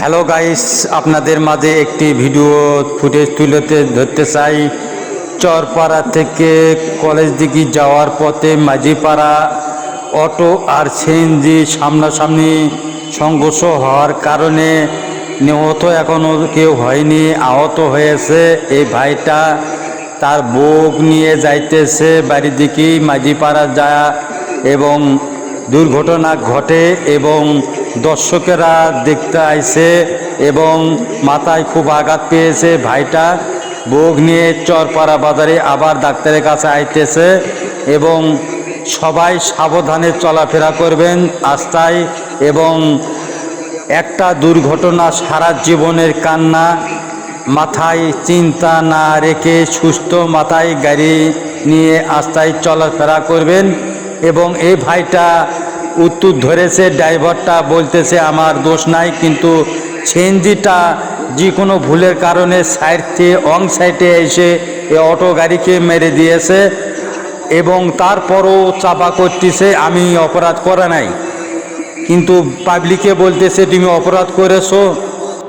Hello guys, আপনাদের মাঝে একটি ভিডিও ফুটেজ ধরতে চাই। চরপাড়া থেকে কলেজ দিকে যাওয়ার পথে মাঝিপাড়া অটো আর সিএনজি সামনাসামনি সংঘর্ষ হওয়ার কারণে নিহত এখনও কেউ হয়নি, আহত হয়েছে। এই ভাইটা তার বউ নিয়ে যাইতেছে বাড়ির দিকে মাঝিপাড়া যায় এবং দুর্ঘটনা ঘটে এবং দর্শকেরা দেখতে আইছে এবং মাথায় খুব আঘাত পেয়েছে। ভাইটা বউ নিয়ে চরপাড়া বাজারে আবার ডাক্তারের কাছে আইতেছে এবং সবাই সাবধানে চলাফেরা করবেন রাস্তায়। এবং একটা দুর্ঘটনা সারা জীবনের কান্না, মাথায় চিন্তা না রেখে সুস্থ মাথায় গাড়ি নিয়ে রাস্তায় চলাফেরা করবেন। এবং এই ভাইটা উত্তর ধরেছে, ড্রাইভারটা বলতেছে আমার দোষ নাই, কিন্তু সিএনজিটা যে কোনো ভুলের কারণে সাইডে এসে এই অটো গাড়িকে মেরে দিয়েছে এবং তারপরও চাপা করতেছে আমি অপরাধ করে নাই, কিন্তু পাবলিকে বলতেছে তুমি অপরাধ করেছো।